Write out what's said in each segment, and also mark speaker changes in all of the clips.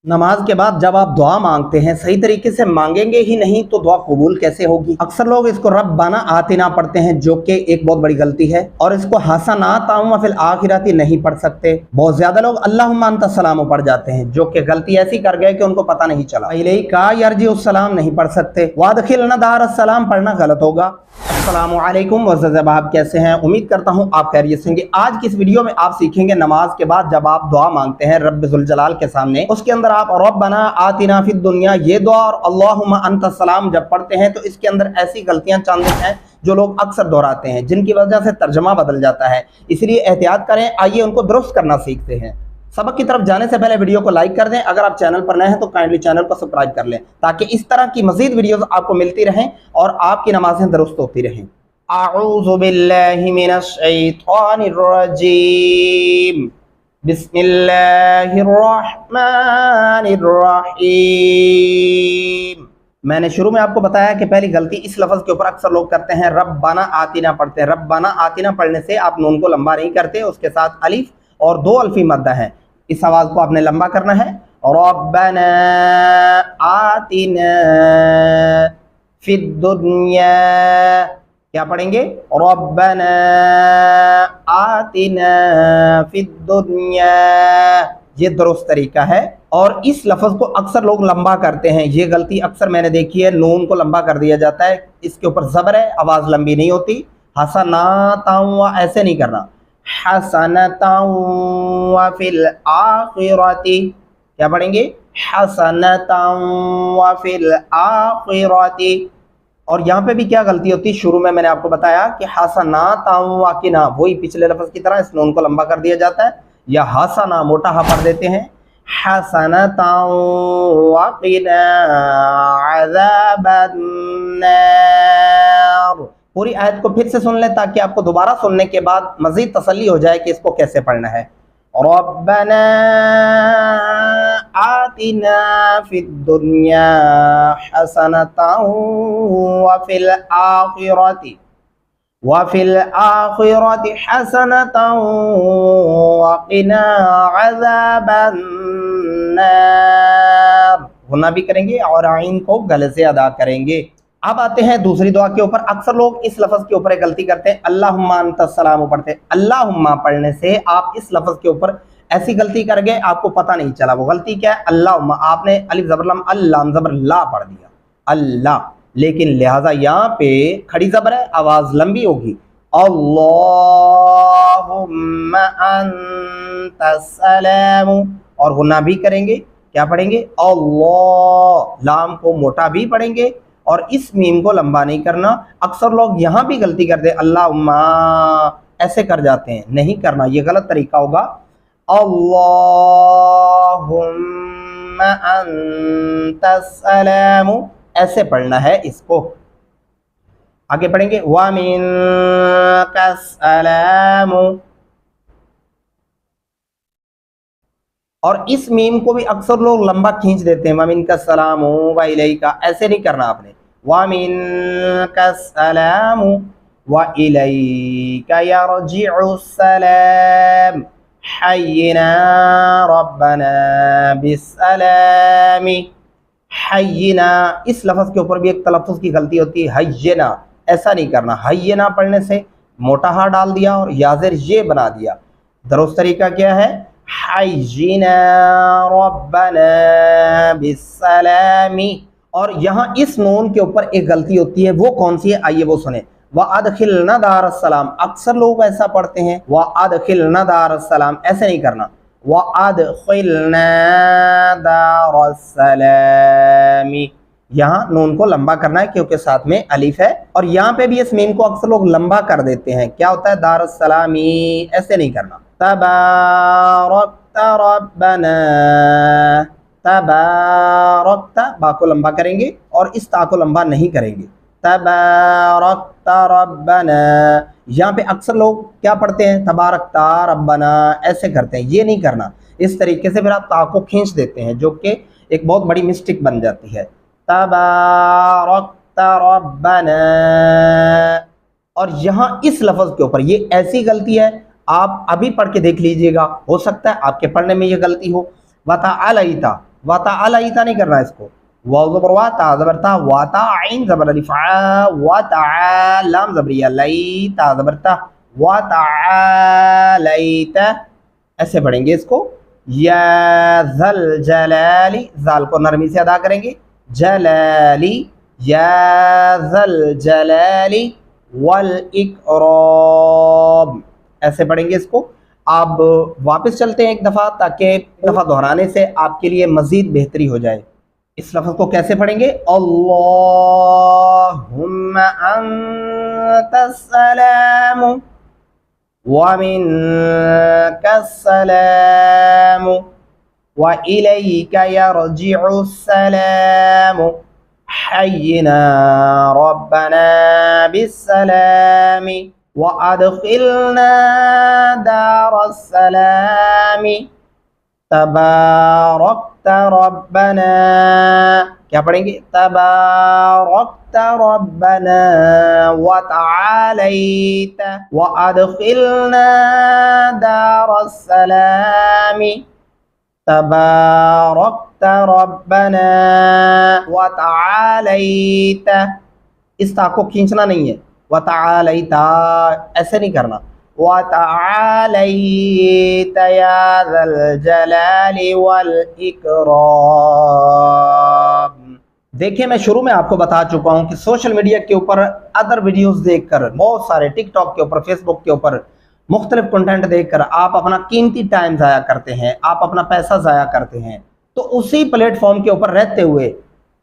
Speaker 1: नमाज के बाद जब आप दुआ मांगते हैं सही तरीके से मांगेंगे ही नहीं तो दुआ कबूल कैसे होगी। अक्सर लोग इसको रब्बाना आतिना पढ़ते हैं जो कि एक बहुत बड़ी गलती है, और इसको हसनात फिल आखिरती नहीं पढ़ सकते। बहुत ज्यादा लोग अल्लाहुम्मा अंता सलाम पढ़ जाते हैं जो कि गलती ऐसी कर गए कि उनको पता नहीं चला। इलैका यरजिउस्सलाम नहीं पढ़ सकते। वादखिलना दारस्सलाम पढ़ना गलत होगा। अस्सलामु अलैकुम वज़ज़ब, आप कैसे हैं? उम्मीद करता हूँ आप खैरियत से होंगे। आज की इस वीडियो में आप सीखेंगे नमाज के बाद जब आप दुआ मांगते हैं रब्ब ज़ुल जलाल के सामने, उसके अंदर आप रब्बना आतिना फिद दुनिया ये दुआ और अल्लाहुम्मा अंता सलाम जब पढ़ते हैं तो इसके अंदर ऐसी गलतियां चंद हैं जो लोग अक्सर दोहराते हैं, जिनकी वजह से तर्जमा बदल जाता है। इसलिए एहतियात करें। आइए उनको दुरुस्त करना सीखते हैं। सबक की तरफ जाने से पहले वीडियो को लाइक कर दें। अगर आप चैनल पर नए हैं तो काइंडली चैनल को सब्सक्राइब कर लें ताकि इस तरह की मजीद वीडियोस आपको मिलती रहें और आपकी नमाजें दुरुस्त होती रहें। अऊज़ु बिल्लाहि मिनश शैतानिर रजीम। बिस्मिल्लाहिर रहमानिर रहीम। मैंने शुरू में आपको बताया कि पहली गलती इस लफ्ज़ के ऊपर अक्सर लोग करते हैं, रब्बाना आतिना पढ़ते हैं। रब्बाना आतिना पढ़ने से आप नून को लंबा नहीं करते, उसके साथ अलिफ और दो अल्फी मद्दा है। इस आवाज़ को आपने लंबा करना है। रब्बाना आतिना फिद दुनिया, क्या पढ़ेंगे? रब्बाना आतिना फिद दुनिया, ये दुरुस्त तरीका है। और इस लफ्ज़ को अक्सर लोग लंबा करते हैं, ये गलती अक्सर मैंने देखी है। नून को लंबा कर दिया जाता है, इसके ऊपर ज़बर है, आवाज़ लंबी नहीं होती। हसनाता ऐसे नहीं करना। हसनता फिल आखिरती, क्या पढ़ेंगे? हसनता फिल आखिरती। और यहाँ पे भी क्या गलती होती है? शुरू में मैंने आपको बताया कि हसनाता वाकिना, वही पिछले लफ्ज़ की तरह इस नून को लंबा कर दिया जाता है, या हसना मोटा हा पढ़ देते हैं। हसनता वाकिना अज़ाबन्नार। पूरी आयत को फिर से सुन लें ताकि आपको दोबारा सुनने के बाद मजीद तसल्ली हो जाए कि इसको कैसे पढ़ना है। रब्बना आतिना फिद दुनिया हसनतन वफिल आखिरति हसनतन वक़िना अज़ाबन्नार। गुना भी करेंगे और आइन को गले से अदा करेंगे। अब आते हैं दूसरी दुआ के ऊपर। अक्सर लोग इस लफ्ज़ के ऊपर एक गलती करते हैं, अल्लाहुम्मा अंता सलाम पढ़ते हैं। अल्लाहुम्मा पढ़ने से आप इस लफ्ज़ के ऊपर ऐसी गलती कर गए, आपको पता नहीं चला। वो गलती क्या है? अल्लाहुम्मा, आपने अलिफ ज़बर लम अल्लाम ज़बर ला पढ़ दिया, अल्लाह, लेकिन लिहाजा यहाँ पे खड़ी ज़बर है, आवाज़ लंबी होगी। अल्लाहुम्मा अंता सलाम, और गुना भी करेंगे, क्या पढ़ेंगे? अल्लाह, लाम को मोटा भी पढ़ेंगे और इस मीम को लंबा नहीं करना। अक्सर लोग यहाँ भी गलती करते हैं, अल्लाहुम्मा ऐसे कर जाते हैं, नहीं करना, ये गलत तरीका होगा। अल्लाहुम्मा अंता सलाम ऐसे पढ़ना है इसको। आगे पढ़ेंगे व मिनका सलाम, और इस मीम को भी अक्सर लोग लंबा खींच देते हैं, व मिनका सलाम व इलैका, ऐसे नहीं करना आपने। व मिनका सलाम व इलैका यरजिउस्सलाम हय्यिना रब्बना बिस्सलामी। हय्यिना, इस लफ्ज़ के ऊपर भी एक तलफ़्फ़ुज़ की गलती होती है, हय्यिना ऐसा नहीं करना। हय्यिना पढ़ने से मोटा हा डाल दिया और याज़िर ये बना दिया। दुरुस्त तरीका क्या है? हय्यिना रब्बना बिस्सलामी। और यहाँ इस नून के ऊपर एक गलती होती है, वो कौन सी है? आइए वो सुने। व अदखिलना दारस्सलाम, अक्सर लोग ऐसा पढ़ते हैं, व अदखिलना दारस्सलाम, ऐसे नहीं करना। व अदखिलना दारस्सलामी, यहाँ नून को लंबा करना है क्योंकि साथ में अलिफ है। और यहाँ पे भी इस मीम को अक्सर लोग लंबा कर देते हैं, क्या होता है? दारस्सलामी, ऐसे नहीं करना। तबारकता रब्बना, तबारकता, बा को लंबा करेंगे और इस ता को लंबा नहीं करेंगे। तबारकता रब्बना, यहाँ पे अक्सर लोग क्या पढ़ते हैं? तबारकता रब्बना ऐसे करते हैं, ये नहीं करना। इस तरीके से फिर आप ता को खींच देते हैं जो कि एक बहुत बड़ी मिस्टेक बन जाती है। तबारकता रब्बना, और यहाँ इस लफ्ज़ के ऊपर ये ऐसी गलती है, आप अभी पढ़ के देख लीजिएगा, हो सकता है आपके पढ़ने में ये गलती हो। वतअलैता, वतअलैता नहीं करना इसको, वाव ज़बर वा, ता ज़बर ता, वाता, आइन ज़बर अलिफ आ, वतआ, लाम ज़बरिया लै, ता ज़बर ता, वतअलैता, ऐसे पढ़ेंगे इसको। या ज़ल जलाली, ज़ाल को नरमी से अदा करेंगे, जलाली, या ज़ल जलाली वल इकराम, ऐसे पढ़ेंगे इसको। आप वापस चलते हैं एक दफ़ा, ताकि एक दफ़ा दोहराने से आपके लिए मज़ीद बेहतरी हो जाए। इस लफ्ज़ को कैसे पढ़ेंगे? अल्लाहुम्मा अंतस्सलामु व मिनकस्सलामु व इलैका यरजिउस्सलामु हय्यिना रब्बना बिस्सलामि व अदखिलना दारस्सलामि तबारकत रब्बना, क्या पढ़ेंगे? तबारकत रब्बना व तआलैत व अदखिलना दारस्सलामि तबारकत रब्बना व तआलैत। इस ता को खींचना नहीं है, व तआलैता ऐसे नहीं करना, व तआलैत या ज़ल जलाली वल इकराम। देखिए, मैं शुरू में आपको बता चुका हूं कि सोशल मीडिया के ऊपर अदर वीडियोस देखकर, बहुत सारे टिकटॉक के ऊपर, फेसबुक के ऊपर मुख्तलिफ कंटेंट देखकर आप अपना कीमती टाइम ज़ाया करते हैं, आप अपना पैसा ज़ाया करते हैं। तो उसी प्लेटफॉर्म के ऊपर रहते हुए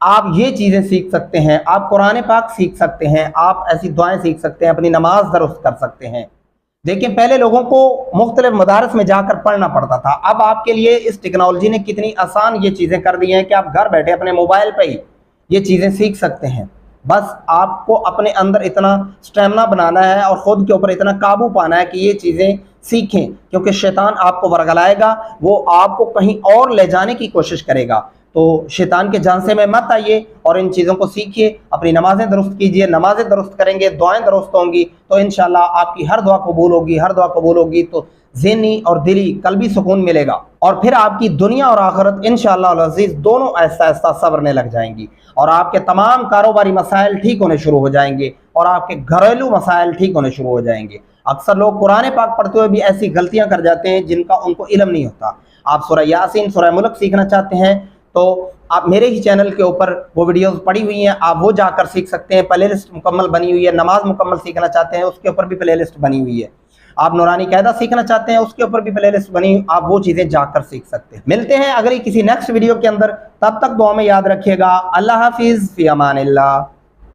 Speaker 1: आप ये चीज़ें सीख सकते हैं, आप कुरान पाक सीख सकते हैं, आप ऐसी दुआएं सीख सकते हैं, अपनी नमाज दुरुस्त कर सकते हैं। देखिए, पहले लोगों को मुख्तलिफ मदारस में जाकर पढ़ना पड़ता था, अब आपके लिए इस टेक्नोलॉजी ने कितनी आसान ये चीज़ें कर दी हैं कि आप घर बैठे अपने मोबाइल पर ही ये चीज़ें सीख सकते हैं। बस आपको अपने अंदर इतना स्टेमिना बनाना है और ख़ुद के ऊपर इतना काबू पाना है कि ये चीज़ें सीखें, क्योंकि शैतान आपको वरगलाएगा, वो आपको कहीं और ले जाने की कोशिश करेगा। तो शैतान के झांसे में मत आइए और इन चीज़ों को सीखिए, अपनी नमाज़ें दुरुस्त कीजिए। नमाज़ें दुरुस्त करेंगे, दुआएं दुरुस्त होंगी, तो इंशाल्लाह आपकी हर दुआ कबूल होगी। हर दुआ कबूल होगी तो ज़हनी और दिली कल्बी सुकून मिलेगा, और फिर आपकी दुनिया और आखिरत इंशाअल्लाह अल अज़ीज़ दोनों ऐसा ऐसा सवरने लग जाएंगी, और आपके तमाम कारोबारी मसाइल ठीक होने शुरू हो जाएंगे, और आपके घरेलू मसाइल ठीक होने शुरू हो जाएंगे। अक्सर लोग कुरान पाक पढ़ते हुए भी ऐसी गलतियां कर जाते हैं जिनका उनको इल्म नहीं होता। आप सूरह यासीन, सूरह मुल्क सीखना चाहते हैं तो आप मेरे ही चैनल के ऊपर वो वीडियोस पड़ी हुई हैं, आप वो जाकर सीख सकते हैं। प्ले लिस्ट मुकम्मल बनी हुई है। नमाज मुकम्मल सीखना चाहते हैं, उसके ऊपर भी प्ले लिस्ट बनी हुई है। आप नूरानी कायदा सीखना चाहते हैं, उसके ऊपर भी प्ले लिस्ट बनी, आप वो चीज़ें जाकर सीख सकते हैं। मिलते हैं अगली किसी नेक्स्ट वीडियो के अंदर, तब तक दुआ में याद रखिएगा। अल्लाह हाफिज़, फ़ी अमानिल्लाह।